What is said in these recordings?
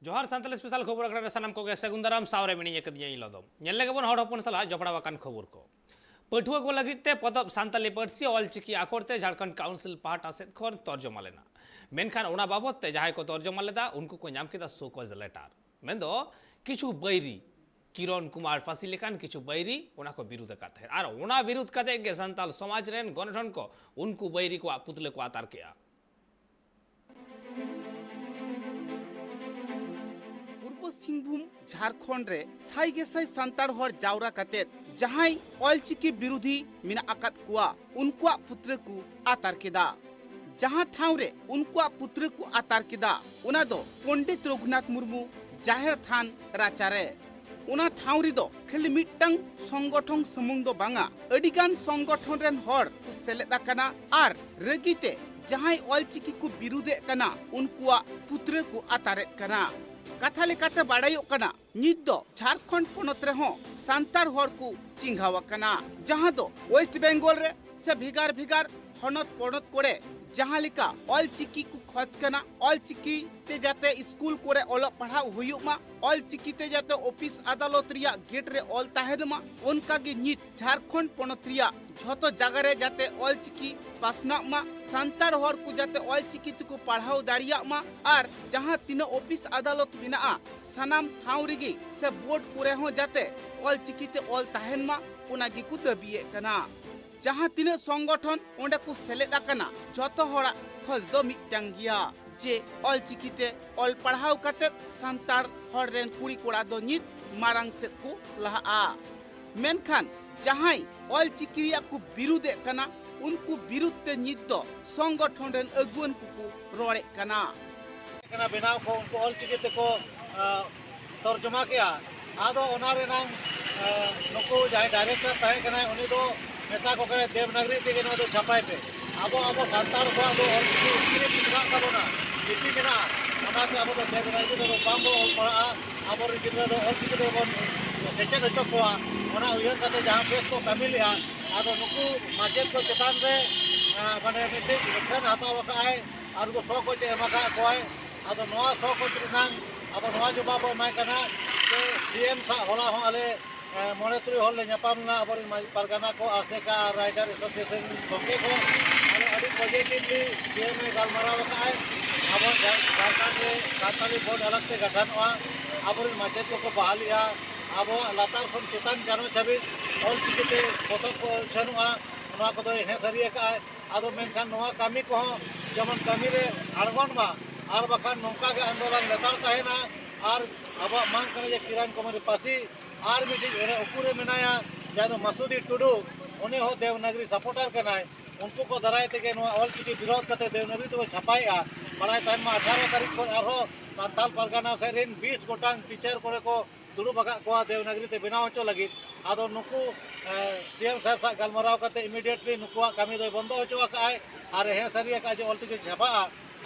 जोहार सानताल स्पेशल खबर अखड़ा सानाम को सगुंदाराम सावरे मिनी एकदिया इलदम नेल लेगेबन हड़ हपन सला जपड़ावाकान खबर को पठुआ को लगिते पदब सानताली पार्सी ऑलचिकी आखरते झारखंड काउंसिल पाहटा सेद खन तर्जमा लेना मेनखान ओना बाबतते जहां को तर्जमा लेदा उनको को नाम केदा सोकज लेटर मेंदो किछु बैरी किरण कुमार फांसी लेकान किछु बैरी ओना को विरोध काते आर ओना विरोध काते गे सानताल समाज रेन गणठन को उनको बैरी को पुतले को आतार किया सिंहभूम झारखंड रे साई गेसाई सांतार हर जावरा काते जहाई ऑलचिकी विरोधी मिना आकात कुआ उनकुआ पुत्र को आतार केदा जहां ठाव रे उनकुआ पुत्र को आतार केदा उना दो पंडित रघुनाथ मुर्मू जाहेर थान राचारे उना ठाव रे दो खाली मिटटांग संगठन समुंग दो बांगा अडिगान संगठन रेन हर को सेलेदा कना आर रगिते जहाई ऑलचिकी को विरोधे कना उनकुआ पुत्र को आतारे कना कथा लेकाते बाड़ायोग कना नित दो झारखंड पनत रे हों सांतार हर को चिंघावा कना जहां दो वेस्ट बंगाल रे से भिगार भिगार हनत पनत कोरे जहां लिका ऑलचिकी को खोज कना ऑलचिकी ते जाते स्कूल कोरे ओल पढ़ाव हुयुग मा ऑलचिकी ते जाते ऑफिस अदालत रिया गेट रे ऑल ताहेन मा उनका गे नित झारखंड पनत रिया झतो जगह रे जाते ऑलचिकी पासना मा सांतार हर को जाते ऑलचिकी को पढ़ाव दाड़िया मा आर जहां तीन ऑफिस अदालत बिना सनाम ठाव रिगी से बोर्ड कोरे हो जाते ऑलचिकी ते ऑल ताहेन मा उना गी को दबिए कना जहां तीन संगठन ओंडे को सेलेदा कना झतो हड़ा खोज दो मिटांग गिया जे ऑलचिकी ते ऑल पढ़ाव काते सांतार हर रेन कुड़ी कोड़ा दो नित मारांग सेत को लहा मेनखान जहां ऑलचिकी को विरोधे कना उनको विरुद्ध ते नित दो संगठन रेन अगुवन को रोड़े कना बनाव को उनको ऑलचिकी ते को तर्जुमा किया आदो ओना रे नाम नुको जाय डायरेक्टर ताहे कना उनी दो नेता को करे देवनागरी तेगे नो दो छापाय पे आबो आबो सांतार को आबो ऑलचिकी उस्किरे चिंगा काबोना लिपि मेना ओना ते आबो देवनागरी दो बांबो ऑल पड़ा आबो रे गिद्रा दो ऑलचिकी दो बन सेचे नचो को ओना उयन काते जहां पेस को फैमिली आ आदो नुको माजेद को चेतान रे माने मिटे एक्शन हाताव काय आर को सो को चे एमाका कोय आदो नोआ सो को त्रिनांग आबो नोआ जो बाबो माय कना के सीएम सा होला हो आले मोने तुरी हॉल ले ᱧᱟᱯᱟᱢ ᱟᱵᱚ ᱯᱟᱨᱜᱟᱱᱟ ᱠᱚ आसेका राइडर एसोसिएशन गᱚᱝᱠᱮ ᱠᱚ ᱟᱨ ᱟᱹᱰᱤ पॉजिटिवली सीएम ए गालमाराव ᱠᱟᱜᱼᱟᱭ ᱟᱵᱚ ᱡᱷᱟᱲᱠᱷᱚᱸᱰ ᱨᱮ ᱥᱟᱱᱛᱟᱲᱤ ᱵᱳर्ड अलग ᱛᱮ गठनᱚᱜᱼᱟ ᱟᱵᱚᱨᱮᱱ ᱢᱟᱪᱮᱫ ᱠᱚᱠᱚ ᱵᱟᱦᱟᱞᱤᱜᱼᱟ ᱟᱵᱚ ᱞᱟᱛᱟᱨ ᱠᱷᱚᱱ ᱪᱮᱛᱟᱱ ᱡᱟᱱᱚ ᱪᱷᱟᱹᱵᱤᱡ ᱚᱞᱪᱤᱠᱤ ᱛᱮ ᱯᱚᱛᱚᱵ ᱠᱚ ᱩᱪᱷᱟᱹᱱᱚᱜᱼᱟ ᱱᱚᱣᱟ ᱠᱚᱫᱚ ᱦᱮᱸ ᱥᱟᱹᱨᱤ ᱟᱠᱟᱜᱼᱟᱭ ᱟᱫᱚ ᱢᱮᱱᱠᱷᱟन ᱱᱚᱣᱟ ᱠᱟᱹᱢᱤ ᱠᱚᱦᱚᱸ ᱡᱮᱢᱚᱱ ᱠᱟᱹᱢᱤ ᱨᱮ ᱟᱬᱜᱚᱱ ᱢᱟ ᱟᱨ ᱵᱟᱠᱷᱟᱱ ᱱᱚᱝᱠᱟ ᱜᱮ आंदोलन ᱞᱮᱛᱟᱲ ᱛᱟᱦᱮᱱᱟ ᱟᱨ ᱟᱵᱚᱣᱟᱜ ᱢᱟᱝ ᱠᱟᱱᱟ ᱡᱮ किरण कुमारी पासी आर मिट्टी उकुरे मेनाया जहाँ तो मसूदी टुडू उन्हें हो देवनागरी सपोर्टर करनाय उनको को दराय तेगे ऑलचिकी विरोध करते देवनागरी तो छापाया पढ़ाई टाइम में 18 तारीख को आरो सांताल परगना से 20 गोटांग टीचर को दुड़ू बगा को देवनागरी ते बनाव हचो लगी आदो नुकु सीएम साहब सा गलमराव करते इमीडिएटली नुकुआ कमी दो बंद हचो काय आर हे सरी का जे ऑलचिकी छापा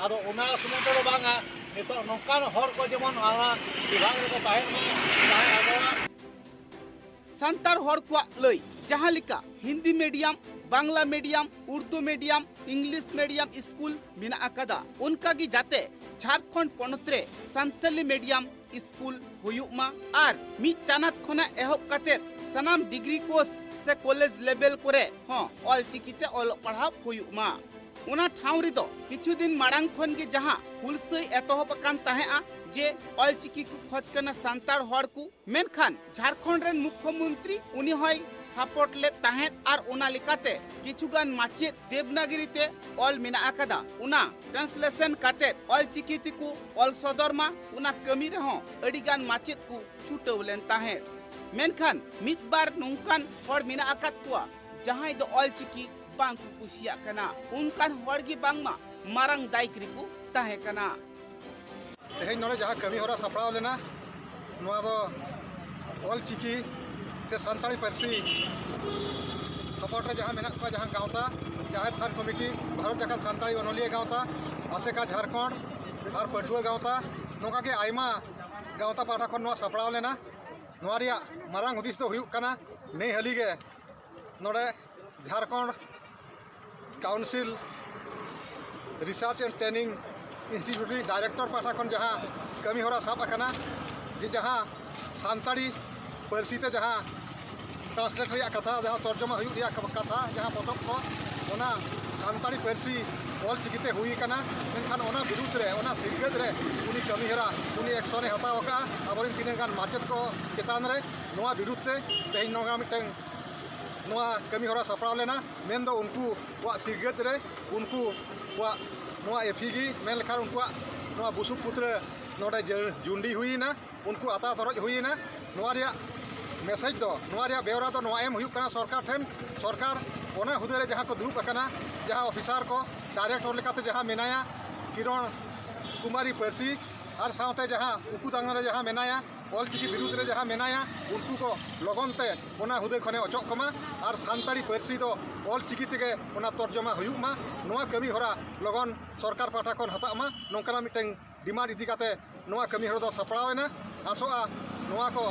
आदो उना सुमंत दो बांगा नितो नोकान हर को जेमन आना विभाग रे ताहेन मा सांतार हर को लई जहां लिका Hindi medium Bangla medium Urdu medium English medium school बिना अकादा उनका की जाते झारखंड पनत रे सांताली मीडियम स्कूल हुयुग मा आर मी चानाच खना एहब काते सनाम डिग्री कोर्स से कॉलेज लेवल करे हां ऑलचिकी ते ऑल पढ़ाव हुयुग मा उना ठाव रे दो किछु दिन मारांग खन के जहां हुलसई एतहब कान ताहेआ जे ऑलचिकी को खोज कना सांतार हर को मेनखान झारखंड रेन मुख्यमंत्री उनी होय सपोर्ट ले ताहे आर उना लिकाते किछुगान माचे देवनागरी ते ऑल मिना आकादा उना ट्रांसलेशन काते ऑलचिकी को ऑल सदरमा उना कमी रे हो अडिगान माचे को छुटवलेन ताहे मेनखान मित बार नोंकान हर मिना आकात को जहां दो ऑलचिकी बांग को कुसिया कना उनकान हरगी बांगमा मारांग दायक्री को ताहे कना तेहें नोड़े जहाँ कमी होरा सपड़ाव लेना नोआ दो ऑलचिकी से सानताड़ी पार्सी सपोर्ट रे जहाँ मेना को जहाँ गाँवता जाहिर थान कमिटी भारत जाका सानताड़ी वनोलिया गाँवता आसेका झारखंड और पठुआ गाँवता नोका के आयमा गाँवता पाठा खन नोआ सपड़ाव लेना नोआ रिया मारांग हुदिस तो हुयुग कना नहीं हली गे नोड़े Jharkhand council research and training institute director पाठा खन जहाँ कमी होरा साब आकना जे जहाँ सानताड़ी पारसी ते जहाँ ट्रांसलेट रिया कथा जहाँ तर्जमा हुई रिया कथा जहाँ पतब को ओना सानताड़ी पारसी ऑल चिकिते हुई कना मेनखान ओना विरुद्ध रे ओना सिरगत रे उनी कमी होरा उनी एक्शन ए हताव का आबरिन तीन गान माचेत को चेतान रे नोआ विरुद्ध ते तेहिन नोगा मिटें नोआ कमी होरा सपड़ाव लेना मेन दो उनको वा सिरगत रे उनको वा नोआ एफिगी मेन लेखान उनको नोआ बुसुक पुत्र नोडे जुंडी हुई ना उनको आता तरज हुई ना नोआ रिया मैसेज दो नोआ रिया बेवरा दो नोआ एम हुई कना सरकार ठेन सरकार ओना हुदे रे जहाँ को दुरुब अकना जहाँ ऑफिसर को डायरेक्टर लेकाते जहाँ मेनाया किरण कुमारी पारसी और साथ जहाँ उकुतांग रे जहाँ मेनाया ऑल चिकी विरुद्ध रे जहाँ मेनाया उनको को लगनते ओना हुदे खने अचक कमा और सानताड़ी पारसी दो ऑल चिकी तेगे ओना तर्जमा हुयुमा नोआ कमी होरा लगन सरकार पाठा खन हतामा नोंकना मिटें डिमांड इदी काते नोआ कमी होरा दो सपड़ावेना आसोआ नोआ को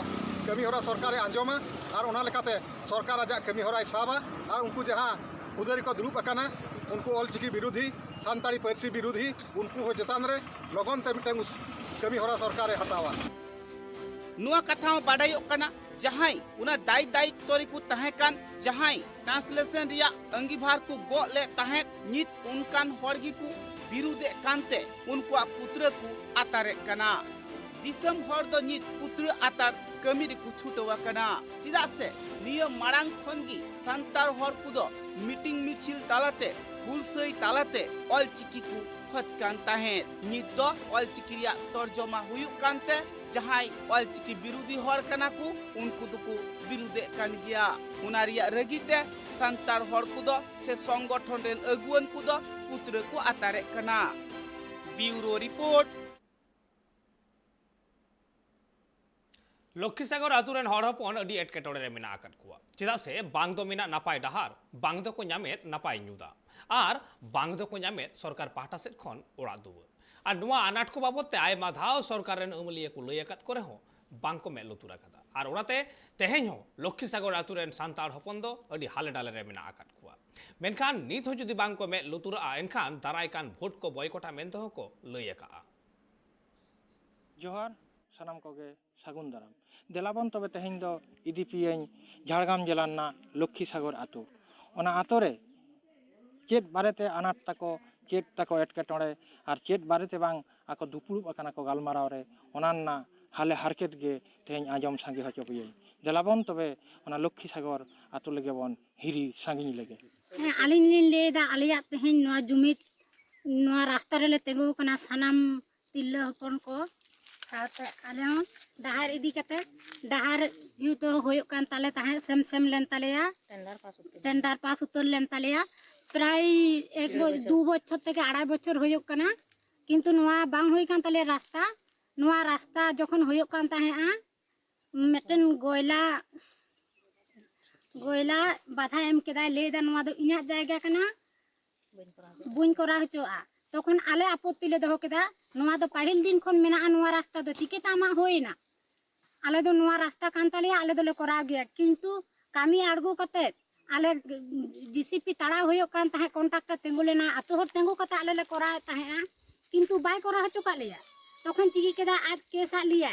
कमी होरा सरकारे आंजोमा और ओना लेकाते सरकार आजा कमी होराय साबा और उनको जहाँ उदरी को दुरुब अकाना उनको ऑल चिकी विरोधी सानताड़ी पारसी विरोधी उनको हो जतान रे लगन ते मिटें कमी होरा सरकारे हतावा नुआ कथा बाडायो कना जहाई उना दाई दायित्व रे को तहेकान जहाई ट्रांसलेशन रिया अंगीभार को गो ले तहे नित उनकान हड़गी को विरुद्धे कांते उनको पुत्र को आतारे कना दिसम हर दो नित पुत्र आतार कमी रे को छुटवा कना चिदा से नियम मारांग खनगी संतार हर को दो मीटिंग मिছিল तालाते हुलसई तालाते ऑल चिकी को खचकान ताहे नित दो ऑल चिकी रिया तर्जमा हुयु कांते जहाई ऑल चिकी विरोधी हर कना को उनको तो को विरुद्धे कान गिया उनारिया रगिते संतार हर को दो से संगठन रेन अगुवन को दो पुत्र को आतारे कना ब्यूरो रिपोर्ट लक्ष्मीसागर आतुरेन हड़ हपन अडी एटकेटोड़े रे मेना आकाद कुआ चेदा से बांग दो मेना नापाय डहार बांग दो को ᱧᱟᱢᱮᱫ नापाय ᱧᱩᱫᱟ आर बांग दो को ᱧᱟᱢᱮᱫ सरकार पाहटा सेद खन ओड़ा दुआर आर नुआ अनाट को बाबते आयमा धाव सरकार रेन अमलिया को लय आकाद करे हो बांग को मेद लुतुर आकादा आर ओनाते तेहेñ हो लक्ष्मीसागर आतुरेन सांताड़ हपन दो अडी हाले डाले रे मेना आकाद कुआ मेनखान नित हो जुदी बांग को मेद लुतुरआ एनखान दाराय कान भोट को बॉयकटा मेनते हो को लय आकाआ जोहार सानाम कोगे सागुन दाराम देलाबन तबे तेहेñ दो इदीपियेñ झाड़ग्राम जिला ना लक्ष्मीसागर आतु ओना आतो रे चेत बारेते अनाट ताको चेत ताको एटकेटोड़े और चेत बारेते बांग आको दुपुड़ुब आकाना को गालमाराव रे ओनान्ना हाले हारकेट गे तेहेñ आजम सांगे हचो बिये देलाबन तबे ओना लक्ष्मीसागर आतु लेगे बन हिरी सांगिñ लेगे आलिन लिन लेदा आलिया तेहेñ नोआ जुमित नोआ रास्ता रे ले तेगो कना सानाम तिल्ला हपन को साथे आले डहार इदी कते डहार तो होयो कान ताले ताहे सेम सेम लेन तालेया टेंडर पास उतर लेन तालेया प्राय एक दो बछर থেকে আড়াই বছর होयो काना किंतु नोआ बांग होई कान ताले रास्ता नोआ रास्ता जखन होयो कान ताहे आ मेटन गोयला बाधा एम केदा लेदा नोआ दो इना जायगा काना बुñ करा हचोआ तखन आले आपत्ति ले दहो केदा नोआ दो पहिल दिन खन मेना नोआ रास्ता दो चिकेतामा होइना आले दो नोआ रास्ता कान तालिया आले दोले करा गया किंतु कामी आड़गो कते आले जीसीपी ताड़ा होयो कान ताहे कॉन्ट्रैक्टर तेंगु लेना आतो हर तेंगु कते आले ले करा ताहे किंतु बाय करा हचो का लिया तखन चिकी केदा आज केसा लिया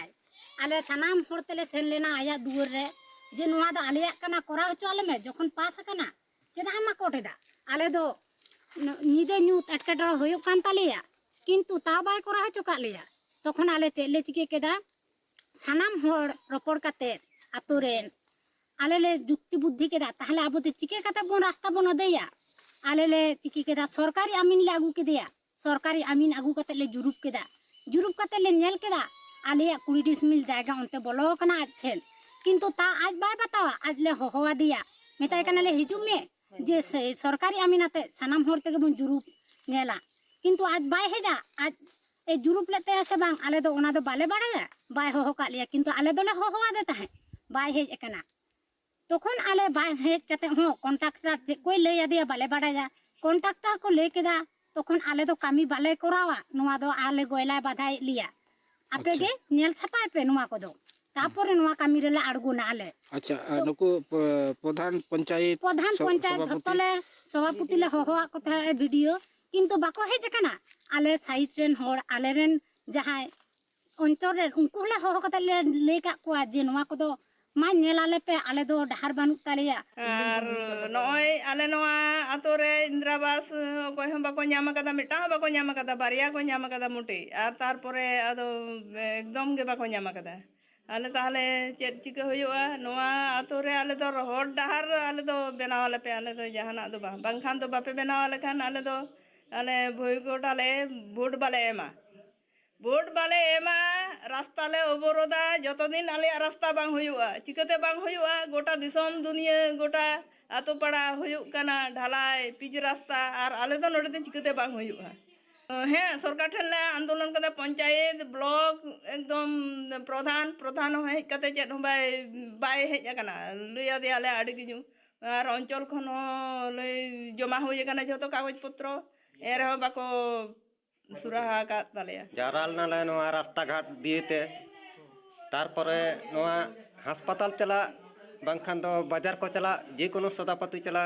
आले सनाम हर तेले सेन लेना आया दुवर रे जे नोआ दो आलिया कना करा हचो आले में जखन पास कना चेदा मा कोटेदा आले दो निदे न्यूत एटकेटोड़ा होयो कान तालिया किंतु ता बाय करा हचो का लिया तखन आले चेले चिकी केदा सानाम हर रपड़ काते आतो रेन आले ले जुक्ति बुद्धि केदा ताहले आबो ते चिके काते बोन रास्ता बोन देया आले ले चिकी केदा सरकारी आमीन ले आगु केदिया सरकारी आमीन आगु काते ले जुरुप काते ले नेल केदा आले 20 डिसमिल जायगा उनते बोलो कना आज ठेन किंतु ता आज बाय बतावा आज ले होवा दिया मेताय कना ले हिजु में जे सरकारी आमीन आते सानाम हर तेगे बोन जुरुप नेला किंतु आज बाय हेजा आज ए जुरुप लेते से बांग आले दो ओना दो बाले बाड़ाया बाय हो का लिया किंतु आले दोले होवा देता है बाय हेज एकना तखन आले बाय हेज कते हो कॉन्ट्रैक्टर जे कोई ले दिया बाले बाड़ाया कॉन्ट्रैक्टर को ले केदा तखन आले दो कामी बाले करावा नोआ दो आले गोयला बाधाई लिया आपे गे नेल छापाय पे नोआ को दो तापरे नोआ कामी रे आड़गुना आले अच्छा नुको प्रधान पंचायत धतले सभापति ले होवा कथा वीडियो किंतु बाको हेज कना आले साइड रेन होड़ आले रेन जहां अंचल रेन उनको ले होहो कते ले ले का कुआ जे नोवा को दो मा नेलाले पे आले दो डहार बानुक तालेया और नॉय आले नोआ आतो रे इंद्रावास कोई हम बाको ᱧᱟᱢ ᱟᱠᱟᱫᱟ ᱢᱤᱫᱴᱟᱝ ᱦᱚᱸ ᱵᱟᱠᱚ ᱧᱟᱢ ᱟᱠᱟᱫᱟ ᱵᱟᱨᱭᱟ ᱠᱚ ᱧᱟᱢ ᱟᱠᱟᱫᱟ ᱢᱩᱴᱤ ᱟᱨ ᱛᱟᱨᱯᱚᱨᱮ ᱟᱫᱚ ᱮᱠᱫᱚᱢ ᱜᱮ ᱵᱟᱠᱚ ᱧᱟᱢ ᱟᱠᱟᱫᱟ ᱟᱞᱮ ᱛᱟᱦᱞᱮ ᱪᱮᱫ ᱪᱤᱠᱟᱹ ᱦᱩᱭᱩᱜᱼᱟ ᱱᱚᱣᱟ ᱟᱛᱳ ᱨᱮ ᱟᱞᱮ ᱫᱚ ᱦᱚᱨ ᱰᱟᱦᱟᱨ ᱟᱞᱮ ᱫᱚ ᱵᱮᱱᱟᱣ ᱟᱞᱮ ᱯᱮ ᱟᱞᱮ ᱫᱚ ᱡᱟᱦᱟᱱᱟᱜ ᱫᱚ ᱵᱟᱝᱠᱷᱟᱱ ᱫᱚ ᱵᱟᱯᱮ ᱵᱮᱱᱟᱣ ᱟᱞᱮ ᱠᱷᱟᱱ ᱟᱞᱮ ᱫᱚ ᱟᱞᱮ ᱵᱷᱚᱭᱠᱚᱴ ᱟᱞᱮ ᱵᱷᱳᱴ ᱵᱟᱞᱮ ᱮᱢᱟ वोट बाले एमा रास्ता ले अवरोधा जतो दिन आले रास्ता बांग हुयुआ चिकते बांग हुयुआ गोटा दिसोम दुनिया गोटा आतो पड़ा हुयुक कना ढालाई पिच रास्ता और आले तो नोडे दिन चिकते बांग हुयुआ हैं सरकार ठन ले आंदोलन कदा पंचायत ब्लॉक एकदम प्रधान है कते चेत बाय हेज कना लुया दे आले आडी किजु और अंचल खन ले जमा हुय कना जतो कागज पत्र एरे बाको सुराहा का तालेया जाराल नाले नोआ रास्ता घाट दिएते तारपरे नोआ हास्पताल चला बांखान दो बाजार को चला जे कोनो सदापति चला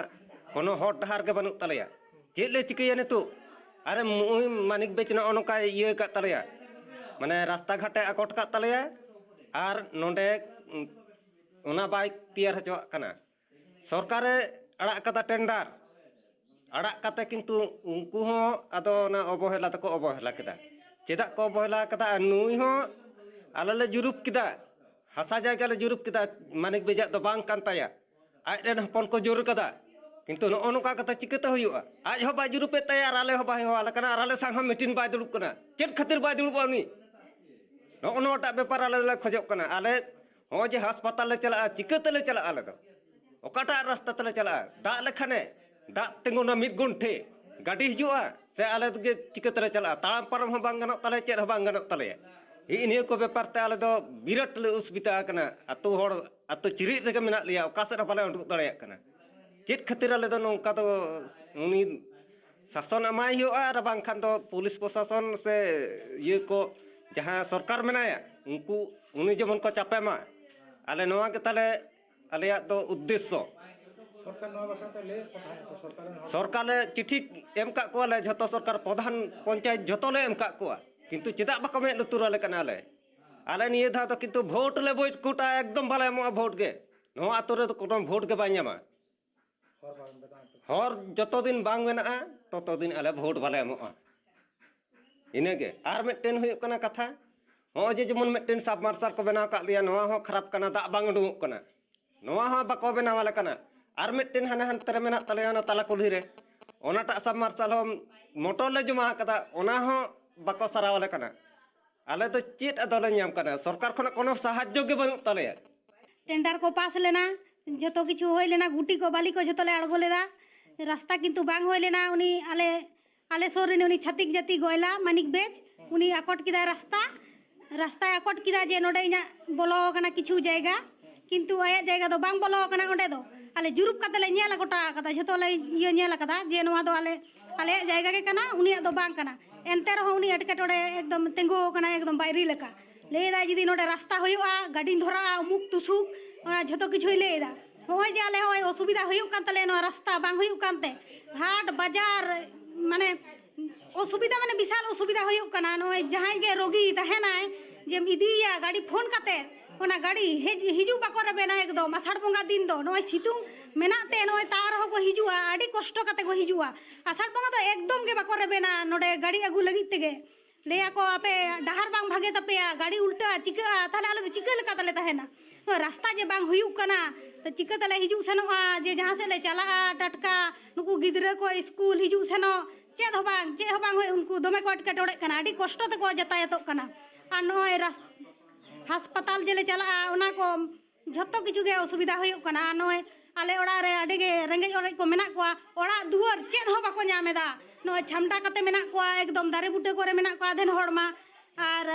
कोनो हॉट डहार के बनुक तालेया चेद ले चिकैया नितु अरे मुई मानिक बेचना ओनका इये का तालेया माने रास्ता घाटे अकोट का तालेया आर नोंडे ओना बाइक तैयार हचवा कना सरकारे अड़ा कदा टेंडर अड़ा काते किंतु उनको हो आदो ना अवहेला तको अवहेला केदा चेदा को अवहेला कदा नुई हो आलाले जुरुप किदा हासा जायगा ले जुरुप किदा मानिक बेजा दो बांग कांताया आज रेन हपन को जुर कदा किंतु नो ओनका कता चिकते हुयुआ आज हो बा जुरुपे तया आले हो बाय हो आला कना आले संग मीटिंग बाय दुड़ुप कना चेद खातिर बाय दुड़ुप आनी नो ओनोटा बेपार आले ले खजोक कना आले हो जे अस्पताल ले चला चिकते ले चला आले दो ओकाटा रास्ता तले चला दा लेखाने दा तेंगोना मिट गुंठे गाड़ी हिजुआ से आले के चिकतरे चला ताम परम हो बांग गनक तले चेद हो बांग गनक तले इनियो को बेपार ते आले दो बिराट ले उसबिता कना अतो होड़ अतो चिरि रेगे मेना लिया ओकासे बाले उडुक दड़े कना चेद खातिर आले दो नोंका दो उनी शासन अमाय हुआ आर बांखान दो पुलिस प्रशासन से ये को जहां सरकार मेनाया उनको उनी जेमन को चापेमा आले नोआ के तले आलेया दो उद्देश्य सरकार चिठी एम का कोले झतो सरकार प्रधान पंचायत झतो ले एम का कोआ किंतु चेदा बाको मे लुतुराले कनाले आले निये धा तो किंतु वोट ले बोइट कोटा एकदम बाले मो वोट के नो आतो रे तो कोटम वोट के बाnyama हर जतो दिन बांग मेना ततो दिन आले वोट बाले एमोआ इने के आर मेटेन हुयो कना कथा हो जे जेमन मेटेन सब मार्शल को बनाव का लिया नोआ हो खराब कना दा बांग उडुक कना नोआ हो बाको बनावाले कना आर मिट्टिन हाने हानतरे मेना तलेया ना ताला कुल्ही रे ओनाटा सब मार्शल हो मोटर ले जमा कदा ओना हो बाको सरावाले कना आले तो चेत अदले ᱧᱟᱢ कना सरकार खन कोनो साहाय्य गे बनु तलेया टेंडर को पास लेना जतो किछु होय लेना गुटी को बाली को जतले अड़गो लेदा रास्ता किंतु बांग होय लेना उनी आले आले सोर रे उनी छतिक जाति गोयला मानिक बेच उनी अकट किदा रास्ता अकट किदा जे नोडे इना बोलो कना किछु जायगा किंतु आया जायगा दो बांग बोलो कना ओंडे दो आले जुरुप कते ले नेला गोटा कदा जतो ले इयो नेला कदा जे नोवा दो आले जायगा के कना उनी दो बांग कना एनते रहो उनी एटकेटोड़े एकदम तेंगो कना एकदम बायरी लेका लेदा जदी नोडे रास्ता हुयुआ गाड़ी धरा मुक तुसुक ओना जतो किछु लेदा होय जे आले होय असुविधा हुयुक कान तले नो रास्ता बांग हुयुक कानते हाट बाजार माने असुविधा माने विशाल असुविधा हुयुक कना नोय जहां गे रोगी तहेनाय जे इदिया गाड़ी फोन काते ओना गाड़ी हिजु बाको रेबेना एकदम आषाढ़ बंगा दिन दो नोय सितुंग मेनाते नोय तार हो को हिजुआ आडी कष्ट काते को हिजुआ आषाढ़ बंगा तो एकदम के बाको रेबेना नोडे गाड़ी आगु लगित तेगे लेया को आपे डहार बांग भागे तपेया गाड़ी उल्टा चिका ताले आले चिका लेका ताले तहेना रास्ता जे बांग हुयुक कना तो चिका ताले हिजु सेनोआ जे जहां से ले चला टटका नुकु गिदरे को स्कूल हिजु सेनो चेद हो बांग होय उनको दोमे को अटकेटोड़े कना आडी कष्ट ते को जतायतोक कना आ नोय हास्पताल जेले चला ओना को झतो किछु गे असुविधा हुयुक कना नोय आले ओड़ा रे आडे गे रेंगे ओड़ा को मेना को ओड़ा दुआर चेद हो बाको ᱧᱟᱢᱮᱫᱟ नोय छामटा कते मेना को एकदम दारे बुटे करे मेना को आधेन हड़मा आर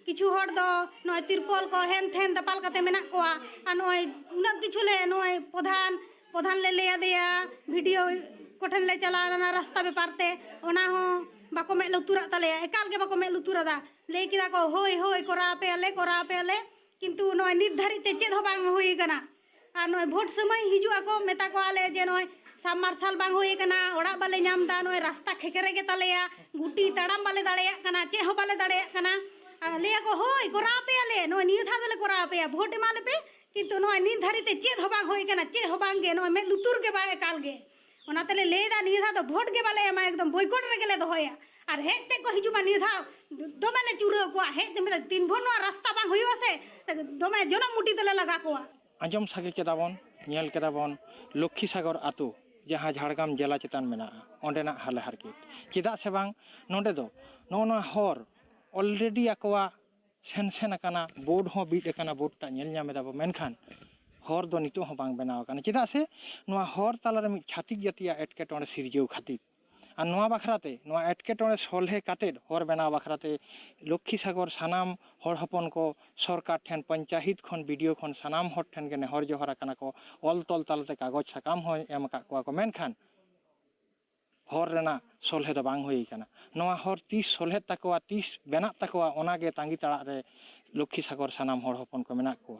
किछु हड़ दो नोय तिरपल को हेन थेन दपाल कते मेना को आ नोय उना किछु ले नोय प्रधान ले लेया देया वीडियो कोठन ले चला ना रास्ता बेपारते ओना हो बाको मे लुतुरा तलेया एकाल के बाको मे लुतुरादा ले किदा को होय कोरा पे आले किंतु नोय निर्धारित चेद हो बांग हुई कना आ नोय वोट समय हिजुआ को मेता को आले जे नोय সাব মার্শাল বাং হয়ে কানা ওড়া বালে নামদা নয় রাস্তা খেকেরে গে তালেয়া গুটি তাড়াম বালে দাঁড়ায়া কানা চে হো বালে দাঁড়ায়া কানা লেয়া কো হই করা পে আলে নয় নিয়ে থাকলে করা পে ভোট এমালে পে কিন্তু নয় নির্ধারিত চেদ হো বাং হয়ে কানা চে হো বাং গে নয় মে লুতুর গে বাং একাল গে ওনাতে লেদা নিয়ে থা তো ভোট গে বালে এমা একদম বয়কট রে গেলে দহয়া আর হেতে কো হিজুমা নিয়ে থা দমেলে চুরো কোয়া হেতে মে 3 ভোট নোয়া রাস্তা বাং হইও আছে দমে জনম মুটি তেলে লাগা কোয়া আঞ্জম সাগে কেদাবন নিয়েল কেদাবন লক্ষ্মী সাগর আতো जहाँ झाड़ग्राम जिला चेतान में अंडेना हाले हारकेट चेदा से बांग नोडे दो नोना हर अलरेडी आकोआ सेन सेन आकाना बोर्ड हो बीट आकाना बोर्ड टा नेल ᱧᱟᱢ एदा बो मेनखान हर दो नितो हो बांग बनाव आकाना चेदा से नोआ हर तालारे मि छातिक जातिया एटकेटोणे सिरजेव खातिर और नोआ बाखराते नोआ एटकेटोणे सलहे कातेद हर बनाव बाखराते लक्ष्मी सागर सानाम हर हपन को सरकार ठेन पंचायत खन वीडियो खन सानाम हर ठेन के हर जोहर आकाना को ऑल तल तालते कागज साकाम हो एम का को मेनखान हर रेना सलहे दो बांग होई काना नोआ हर 30 सलहे तकवा 30 बेना तकवा ओनागे तांगी ताड़ा रे लक्ष्मी सागर सानाम हर हपन को मेना को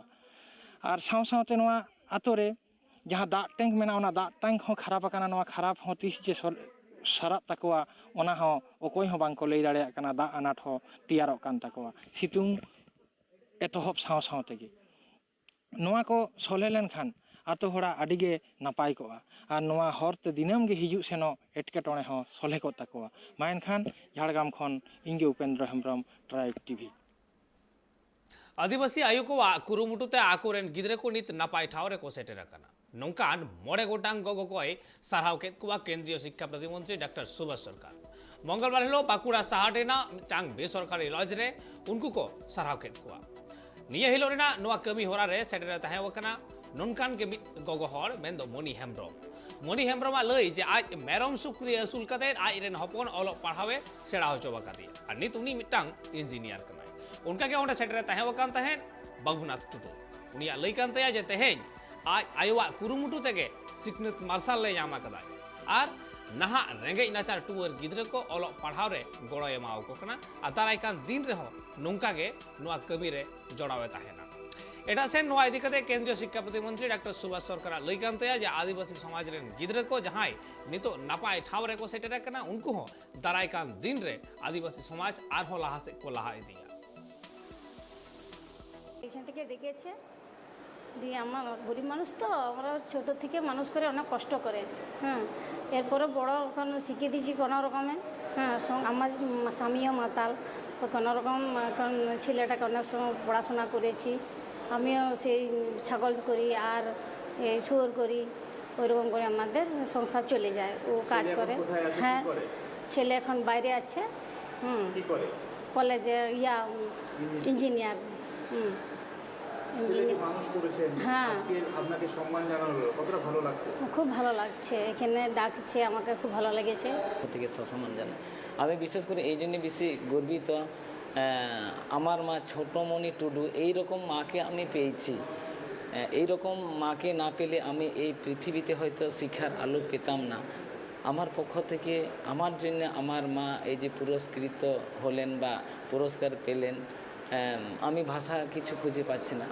और साव सावते नोआ आतोरे जहाँ दाग टैंक मेना ओना दाग टैंक हो खराब आकाना नोआ खराब हो 30 जे सारा तकवा ओना हो ओकोय हो बांग को लई दाड़े आकाना दा अनाट हो तियारो कान तकवा सितुंग एतहब साव साव तेगे नोआ को सलहे लेनखान आतो होड़ा आडिगे नापाय कोआ और नोआ हरते दिनम गे हिजु सेनो एटकेटोणे हो सलहे को तकवा मायनखान झाड़ग्राम खन इंगे उपेंद्र हेम्ब्रम ट्राइब टीवी आदिवासी आयु को कुरुमुटुते आकोरेन गिद्रे को नित नापाय ठावरे को सेटेर आकाना नौकान मोड़े गोटांग गगो कोय सारहाव केत कुआ केंद्रीय शिक्षा प्रतिमंत्री डॉक्टर सुभाष सरकार मंगलवार हिलो बाकुड़ा साहाटेना चांग बेसरकारी लॉज रे उनको को सारहाव केत कुआ निये हिलो रेना नोआ कमी होरा रे सेटेर ताहे वकना ननकान के गगो हर मेंदो मणि हेम्ब्रम लई जे आज मेरम सुक्री असुल कते आज रेन हपन अल पढ़ावे सेड़ा होचो बकादी और नित उनी मिटांग इंजीनियर कनाय उनका के ओंडे सेटेर ताहे वकान ताहे बाबुनाथ टुटू उनिया लई कान तया जे तेहेñ आज आयुवा कुरुमुटु तेगे सिकनत मार्शल ले ᱧᱟᱢ ᱟᱠᱟᱫᱟᱭ ᱟᱨ ᱱᱟᱦᱟᱜ ᱨᱮᱸᱜᱮᱡ ᱱᱟᱪᱟᱨ ᱴᱩᱣᱟᱹᱨ ᱜᱤᱫᱽᱨᱟᱹ ᱠᱚ ᱚᱞᱚᱜ ᱯᱟᱲᱦᱟᱣ ᱨᱮ ᱜᱚᱲᱚ ᱮᱢᱟᱣ ᱠᱚ ᱠᱟᱱᱟ ᱟᱨ ᱫᱟᱨᱟᱭ ᱠᱟᱱ ᱫᱤᱱ ᱨᱮᱦᱚᱸ ᱱᱚᱝᱠᱟ ᱜᱮ ᱱᱚᱣᱟ ᱠᱟᱹᱢᱤ ᱨᱮ ᱡᱚᱲᱟᱣᱮ ᱛᱟᱦᱮᱱᱟ एटा सेन नोआ इदी कते केंद्रीय शिक्षा प्रतिमंत्री डॉक्टर सुभाष सरकार लई कान तया जे आदिवासी समाज रेन गिद्रा को जहां नितो नापाय ठाव रे को सेटेर कना उनको हो दाराय कान दिन रे आदिवासी समाज आर हो लाहा से को लाहा इदिया এখান থেকে দেখেছে দিয়ে আমার গরিব মানুষ তো আমরা ছোট থেকে মানুষ করে অনেক কষ্ট করে হ্যাঁ এরপরে বড় এখন শিখিয়ে দিয়েছি কোনো রকমে হ্যাঁ আমার স্বামীও মাতাল কোনো রকম এখন ছেলেটাকে অনেক সময় পড়াশোনা করেছি আমিও সেই ছাগল করি আর শুয়োর করি ওইরকম করে আমাদের সংসার চলে যায় ও কাজ করে হ্যাঁ ছেলে এখন বাইরে আছে কলেজে ইঞ্জিনিয়ার হ্যাঁ খুব ভালো লাগছে এখানে ডাকছে আমাকে খুব ভালো লেগেছে থেকে সম্মান জানাই আমি বিশেষ করে এই জন্য বেশি গর্বিত আমার মা ছোটমণি টুডু এইরকম মাকে আমি পেয়েছি এইরকম মাকে না পেলে আমি এই পৃথিবীতে হয়তো শিক্ষার আলো পেতাম না আমার পক্ষ থেকে আমার জন্য আমার মা এই যে পুরস্কৃত হলেন বা পুরস্কার পেলেন আমি ভাষা কিছু খুঁজে পাচ্ছি না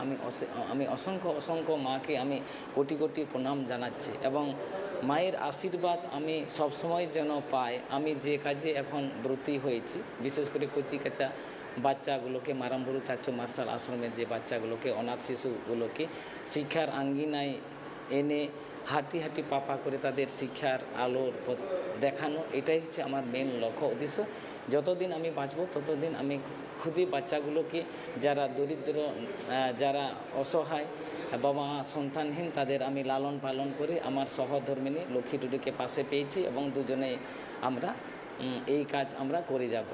আমি অসংখ্য অসংখ্য মাকে আমি কোটি কোটি প্রণাম জানাচ্ছি এবং মায়ের আশীর্বাদ আমি সবসময় যেন পাই আমি যে কাজে এখন ব্রতী হয়েছি বিশেষ করে কচিকাঁচা বাচ্চাগুলোকে মারামবুরু চাচু মার্শাল আশ্রমের যে বাচ্চাগুলোকে অনাথ শিশুগুলোকে শিক্ষার আঙ্গিনায় এনে হাঁটি হাঁটি পাপা করে তাদের শিক্ষার আলোর পথ দেখানো এটাই হচ্ছে আমার মেন লক্ষ্য উদ্দেশ্য যতদিন আমি বাঁচব ততদিন আমি খুদে বাচ্চাগুলোকে যারা দরিদ্র যারা অসহায় বাবা সন্তানহীন তাদের আমি লালন পালন করে আমার সহধর্মিনী লক্ষ্মী টুডুকে পাশে পেয়েছি এবং দুজনেই আমরা এই কাজ আমরা করে যাব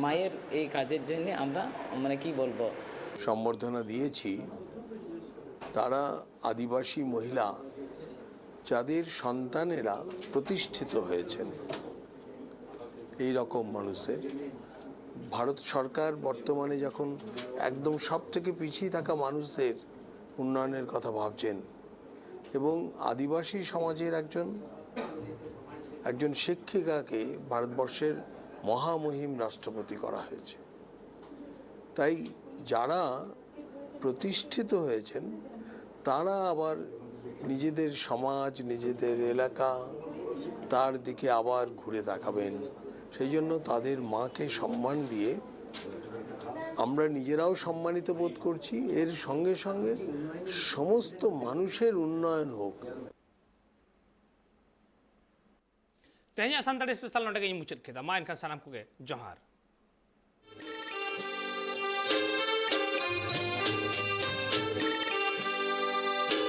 মায়ের এই কাজের জন্য আমরা মানে কি বলবো সম্বর্ধনা দিয়েছি তারা আদিবাসী মহিলা যাদের সন্তানেরা প্রতিষ্ঠিত হয়েছেন এই রকম মানুষদের ভারত সরকার বর্তমানে যখন একদম সব থেকে পিছিয়ে থাকা মানুষদের উন্নয়নের কথা ভাবছেন এবং আদিবাসী সমাজের একজন শিক্ষিকাকে ভারতবর্ষের মহামহিম রাষ্ট্রপতি করা হয়েছে তাই যারা প্রতিষ্ঠিত হয়েছেন তারা আবার নিজেদের সমাজ, নিজেদের এলাকা তার দিকে আবার ঘুরে তাকাবেন। সেই জন্য তাদের মাকে সম্মান দিয়ে আমরা নিজেরাও সম্মানিত বোধ করছি, এর সঙ্গে সঙ্গে সমস্ত মানুষের উন্নয়ন হোক। तेहनी सानताड़ी स्पेशल नोटे मुचाद केदा मा एनखान सानाम कोगे जोहार।